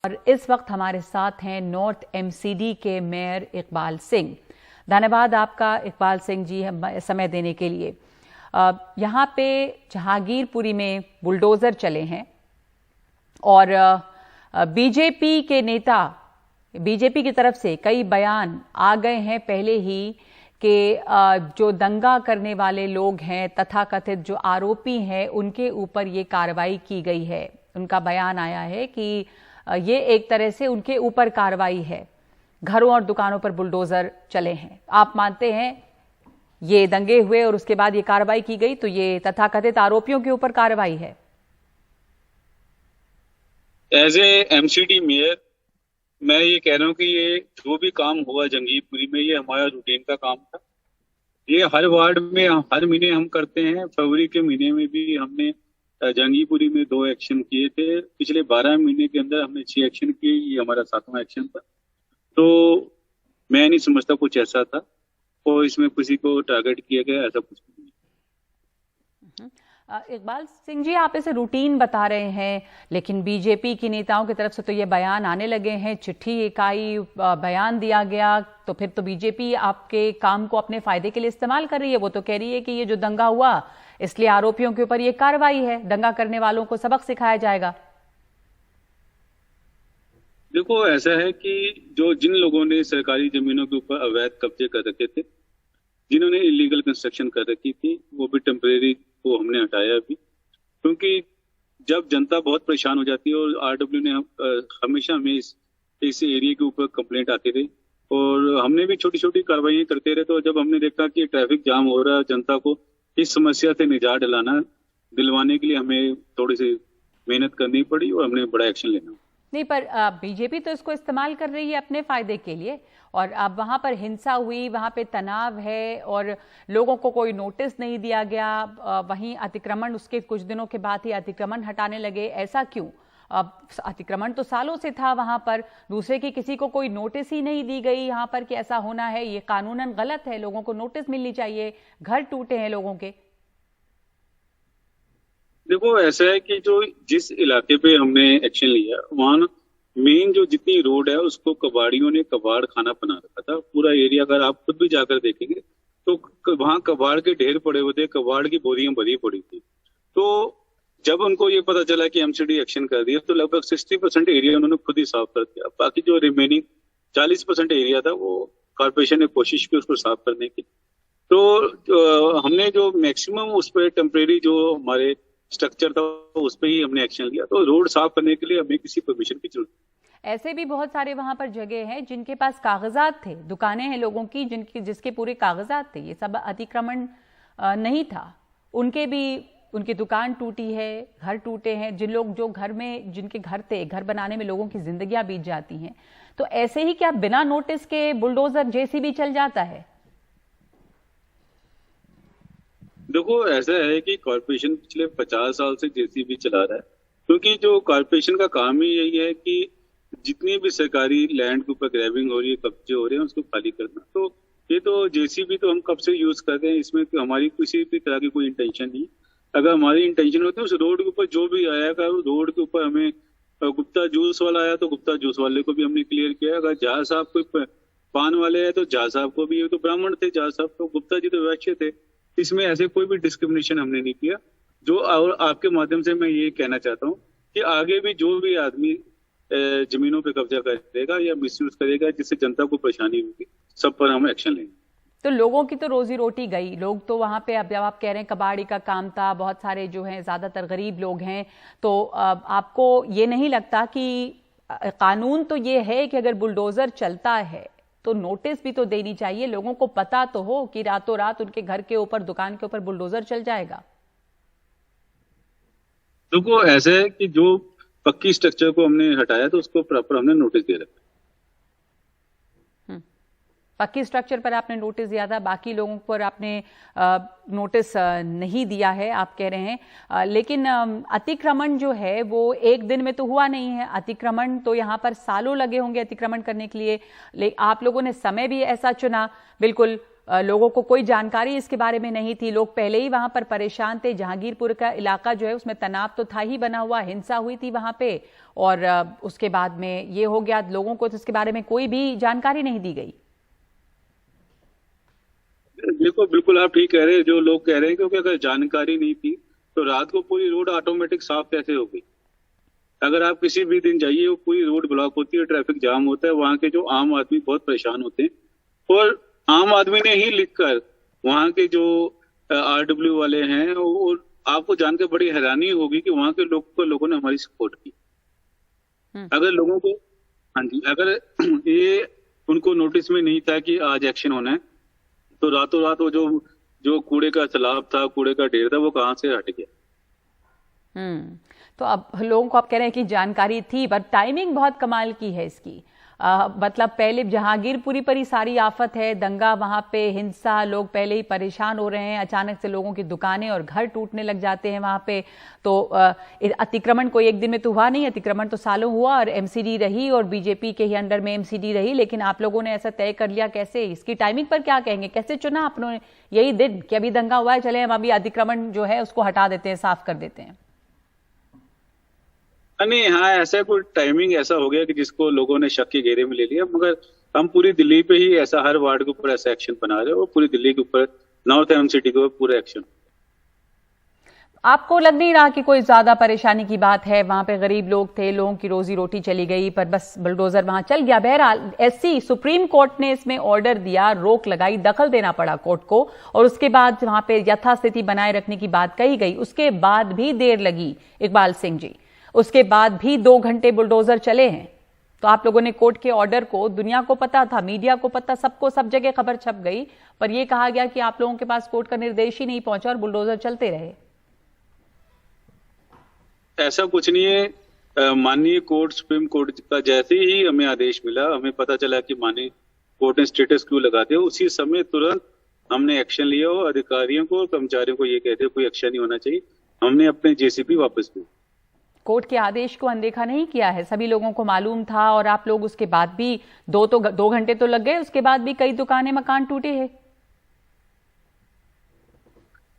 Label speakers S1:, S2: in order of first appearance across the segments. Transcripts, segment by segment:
S1: और इस वक्त हमारे साथ हैं नॉर्थ एमसीडी के मेयर इकबाल सिंह। धन्यवाद आपका इकबाल सिंह जी समय देने के लिए। यहाँ पे जहांगीरपुरी में बुलडोजर चले हैं और बीजेपी के नेता, बीजेपी की तरफ से कई बयान आ गए हैं पहले ही कि जो दंगा करने वाले लोग हैं, तथाकथित जो आरोपी हैं, उनके ऊपर ये कार्रवाई की गई है। उनका बयान आया है कि ये एक तरह से उनके ऊपर कार्रवाई है। घरों और दुकानों पर बुलडोजर चले हैं। आप मानते हैं ये दंगे हुए और उसके बाद ये कार्रवाई की गई, तो ये तथाकथित आरोपियों के ऊपर कार्रवाई है?
S2: एज ए एमसीडी मेयर मैं ये कह रहा हूँ कि ये जो भी काम हुआ जंगीरपुरी में, ये हमारा रूटीन का काम था। ये हर वार्ड में हर महीने हम करते हैं। फरवरी के महीने में भी हमने जंगीरपुरी में 2 एक्शन किए थे। पिछले 12 महीने के अंदर हमने 6 एक्शन किए। ये हमारा 7वां एक्शन था। तो मैं नहीं समझता कुछ ऐसा था और इसमें किसी को टारगेट किया गया, ऐसा कुछ नहीं।
S1: इकबाल सिंह जी, आप इसे रूटीन बता रहे हैं, लेकिन बीजेपी की नेताओं की तरफ से तो ये बयान आने लगे हैं, चिट्ठी इकाई बयान दिया गया, तो फिर तो बीजेपी आपके काम को अपने फायदे के लिए इस्तेमाल कर रही है। वो तो कह रही है कि ये जो दंगा हुआ इसलिए आरोपियों के ऊपर ये कार्रवाई है, दंगा करने वालों को सबक सिखाया जाएगा।
S2: देखो, ऐसा है कि जिन लोगों ने सरकारी जमीनों के ऊपर अवैध कब्जे कर रखे थे, जिन्होंने इलीगल कंस्ट्रक्शन कर रखी थी, वो भी टेम्परेरी को हमने हटाया अभी। क्योंकि जब जनता बहुत परेशान हो जाती है, और आरडब्ल्यू ने हमेशा हमें इस एरिया के ऊपर कंप्लेंट आती रही और हमने भी छोटी छोटी कार्रवाई करते रहे। तो जब हमने देखा कि ट्रैफिक जाम हो रहा है, जनता को इस समस्या से निजात दिलवाने के लिए हमें थोड़ी सी मेहनत करनी पड़ी और हमने बड़ा एक्शन लेना।
S1: नहीं, पर बीजेपी तो इसको इस्तेमाल कर रही है अपने फायदे के लिए, और अब वहां पर हिंसा हुई, वहां पे तनाव है और लोगों को कोई नोटिस नहीं दिया गया। वहीं अतिक्रमण, उसके कुछ दिनों के बाद ही अतिक्रमण हटाने लगे। ऐसा क्यों? अब अतिक्रमण तो सालों से था वहां पर, दूसरे की किसी को कोई नोटिस ही नहीं दी गई यहाँ पर कि ऐसा होना है। ये कानूनन गलत है, लोगों को नोटिस मिलनी चाहिए। घर टूटे हैं लोगों के।
S2: देखो, ऐसा है कि जिस इलाके पे हमने एक्शन लिया, वहां मेन जितनी रोड है उसको कबाड़ियों ने कबाड़ खाना बना रखा था। पूरा एरिया अगर आप खुद भी जाकर देखेंगे तो वहां कबाड़ के ढेर पड़े हुए थे, कबाड़ की बोरियां भरी पड़ी थी। तो जब उनको ये पता चला कि एमसीडी एक्शन कर दिया, तो लगभग 60% एरिया उन्होंने खुद ही साफ कर दिया। बाकी जो रिमेनिंग 40% एरिया था, वो कॉर्पोरेशन ने कोशिश की उसको साफ करने की। तो हमने जो मैक्सिमम उस पर टेम्परेरी जो हमारे स्ट्रक्चर था उस पर ही हमने एक्शन लिया। तो रोड साफ करने के लिए हमें किसी परमिशन की जरूरत।
S1: ऐसे भी बहुत सारे वहां पर जगह हैं जिनके पास कागजात थे, दुकानें हैं लोगों की जिसके पूरे कागजात थे, ये सब अतिक्रमण नहीं था। उनकी दुकान टूटी है, घर टूटे हैं। जो घर में जिनके घर थे, घर बनाने में लोगों की जिंदगियां बीत जाती हैं। तो ऐसे ही क्या बिना नोटिस के बुलडोजर जेसीबी चल जाता है?
S2: देखो, ऐसा है कि कॉर्पोरेशन पिछले 50 साल से जेसीबी चला रहा है। क्योंकि जो कॉर्पोरेशन का काम ही यही है कि जितनी भी सरकारी लैंड के ऊपर ग्रैबिंग हो रही है, कब्जे हो रहे हैं, उसको खाली करना। तो ये तो जेसीबी तो हम कब से यूज कर रहे हैं, इसमें तो हमारी किसी भी तरह की कोई इंटेंशन नहीं। अगर हमारी इंटेंशन होती है उस रोड के ऊपर जो भी आएगा, रोड के ऊपर हमें गुप्ता जूस वाला आया तो गुप्ता जूस वाले को भी हमने क्लियर किया। अगर जहा साहब कोई पान वाले है तो जहा साहब को भी, तो ब्राह्मण थे जहा साहब, तो गुप्ता जी तो वैश्य थे। इसमें ऐसे कोई भी डिस्क्रिमिनेशन हमने नहीं किया। और आपके माध्यम से मैं ये कहना चाहता हूँ कि आगे भी जो भी आदमी जमीनों पे कब्जा करेगा या मिसयूज करेगा जिससे जनता को परेशानी होगी, सब पर हम एक्शन लेंगे।
S1: तो लोगों की तो रोजी रोटी गई। लोग तो वहां पे, अब जब आप कह रहे हैं कबाड़ी का काम था, बहुत सारे जो हैं ज्यादातर गरीब लोग हैं, तो आपको ये नहीं लगता कि कानून तो ये है कि अगर बुलडोजर चलता है तो नोटिस भी तो देनी चाहिए, लोगों को पता तो हो कि रातों रात उनके घर के ऊपर, दुकान के ऊपर बुलडोजर चल जाएगा?
S2: देखो, ऐसा है कि जो पक्की स्ट्रक्चर को हमने हटाया तो उसको प्रॉपर हमने नोटिस दे रखा।
S1: पक्की स्ट्रक्चर पर आपने नोटिस दिया था, बाकी लोगों पर आपने नोटिस नहीं दिया है, आप कह रहे हैं। लेकिन अतिक्रमण जो है वो एक दिन में तो हुआ नहीं है। अतिक्रमण तो यहाँ पर सालों लगे होंगे अतिक्रमण करने के लिए। आप लोगों ने समय भी ऐसा चुना, बिल्कुल लोगों को कोई जानकारी इसके बारे में नहीं थी, लोग पहले ही वहां पर परेशान थे। जहांगीरपुर का इलाका जो है उसमें तनाव तो था ही बना हुआ, हिंसा हुई थी वहां पे, और उसके बाद में ये हो गया। लोगों को तो इसके बारे में कोई भी जानकारी नहीं दी गई।
S2: देखो, बिल्कुल आप ठीक कह रहे हैं। जो लोग कह रहे हैं, क्योंकि अगर जानकारी नहीं थी तो रात को पूरी रोड ऑटोमेटिक साफ कैसे हो गई? अगर आप किसी भी दिन जाइए, वो पूरी रोड ब्लॉक होती है, ट्रैफिक जाम होता है, वहाँ के जो आम आदमी बहुत परेशान होते हैं। और आम आदमी ने ही लिखकर वहाँ के जो RW वाले हैं, और आपको जानकर बड़ी हैरानी होगी कि वहाँ के लोगों ने हमारी सपोर्ट की। अगर लोगों को, हाँ जी, अगर ये उनको नोटिस में नहीं था कि आज एक्शन होना है, तो रातों रात वो जो कूड़े का तालाब था, कूड़े का ढेर था, वो कहाँ से हट गया।
S1: तो अब लोगों को आप कह रहे हैं कि जानकारी थी, पर टाइमिंग बहुत कमाल की है इसकी। मतलब पहले जहांगीरपुरी पर ही सारी आफत है, दंगा, वहां पे हिंसा, लोग पहले ही परेशान हो रहे हैं, अचानक से लोगों की दुकानें और घर टूटने लग जाते हैं वहां पे। तो अतिक्रमण कोई एक दिन में तो हुआ नहीं, अतिक्रमण तो सालों हुआ, और MCD रही और बीजेपी के ही अंडर में MCD रही, लेकिन आप लोगों ने ऐसा तय कर लिया कैसे? इसकी टाइमिंग पर क्या कहेंगे? कैसे चुना आपने यही दिन कि अभी दंगा हुआ है, चले हम अभी अतिक्रमण जो है उसको हटा देते हैं, साफ कर देते हैं?
S2: नहीं, हाँ, ऐसा कोई टाइमिंग ऐसा हो गया कि जिसको लोगों ने शक के घेरे में ले लिया। मगर हम पूरी दिल्ली पे ही ऐसा हर वार्ड के ऊपर ऐसा एक्शन बना रहे हैं, और पूरी दिल्ली के ऊपर, नॉर्थ MCD के ऊपर पूरा एक्शन।
S1: आपको लग नहीं रहा कि कोई ज्यादा परेशानी की बात है? वहां पे गरीब लोग थे, लोगों की रोजी रोटी चली गई, पर बस बुलडोजर वहां चल गया। बहरहाल SC सुप्रीम कोर्ट ने इसमें ऑर्डर दिया, रोक लगाई, दखल देना पड़ा कोर्ट को, और उसके बाद वहां पे यथास्थिति बनाए रखने की बात कही गई। उसके बाद भी देर लगी इकबाल सिंह जी, उसके बाद भी 2 घंटे बुलडोजर चले हैं। तो आप लोगों ने कोर्ट के ऑर्डर को, दुनिया को पता था, मीडिया को पता, सबको, सब जगह खबर छप गई, पर यह कहा गया कि आप लोगों के पास कोर्ट का निर्देश ही नहीं पहुंचा और बुलडोजर चलते रहे।
S2: ऐसा कुछ नहीं है। माननीय कोर्ट, सुप्रीम कोर्ट का जैसे ही हमें आदेश मिला, हमें पता चला कि माननीय कोर्ट ने स्टेटस क्यू लगा दिया, उसी समय तुरंत हमने एक्शन लिया और अधिकारियों को, कर्मचारियों को ये कहते कोई एक्शन नहीं होना चाहिए, हमने अपने JCB वापस ली।
S1: कोर्ट के आदेश को अनदेखा नहीं किया है, सभी लोगों को मालूम था, और आप लोग उसके बाद भी 2 घंटे तो लग गए, उसके बाद भी कई दुकानें, मकान टूटे हैं।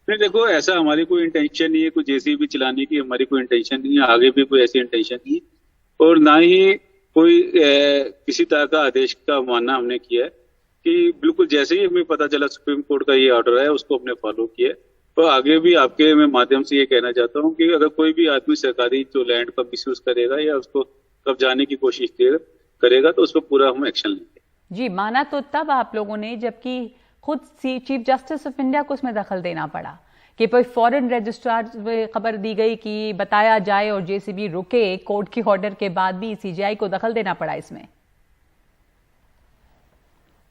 S2: नहीं, देखो, ऐसा हमारी कोई इंटेंशन नहीं है कोई JCB चलाने की, हमारी कोई इंटेंशन नहीं है, आगे भी कोई ऐसी इंटेंशन नहीं है, और ना ही कोई किसी तरह का आदेश का मानना हमने किया है। कि बिल्कुल जैसे ही हमें पता चला सुप्रीम कोर्ट का ये ऑर्डर है, उसको हमने फॉलो किया है। तो आगे भी आपके मैं माध्यम से ये कहना चाहता हूँ कि अगर कोई भी आदमी सरकारी जो लैंड का मिसयूज करेगा या उसको कब्जाने की कोशिश करेगा, तो उस पर पूरा हम एक्शन लेंगे।
S1: जी, माना तो तब आप लोगों ने जबकि खुद चीफ जस्टिस ऑफ इंडिया को उसमें दखल देना पड़ा, कि कोई फॉरेन रजिस्ट्रार में खबर दी गई कि बताया जाए और JCB रुके, कोर्ट के ऑर्डर के बाद भी CGI को दखल देना पड़ा इसमें।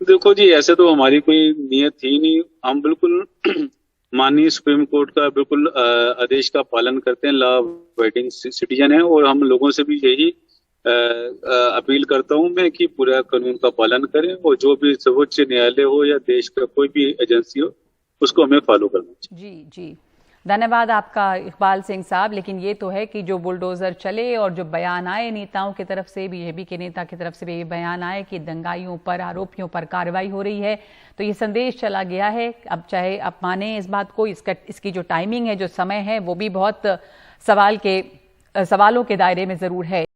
S2: देखो जी, ऐसे तो हमारी कोई नियत थी नहीं। हम बिल्कुल माननीय सुप्रीम कोर्ट का बिल्कुल आदेश का पालन करते हैं, लॉ अबाइडिंग सिटीजन है, और हम लोगों से भी यही अपील करता हूं मैं कि पूरा कानून का पालन करें, और जो भी सर्वोच्च न्यायालय हो या देश का कोई भी एजेंसी हो, उसको हमें फॉलो करना चाहिए।
S1: जी जी, धन्यवाद आपका इकबाल सिंह साहब। लेकिन ये तो है कि जो बुलडोजर चले और जो बयान आए नेताओं की तरफ से, BJP के नेता की तरफ से भी ये बयान आए कि दंगाइयों पर, आरोपियों पर कार्रवाई हो रही है, तो ये संदेश चला गया है। अब चाहे आप माने इस बात को, इसकी जो टाइमिंग है, जो समय है, वो भी बहुत सवालों के दायरे में जरूर है।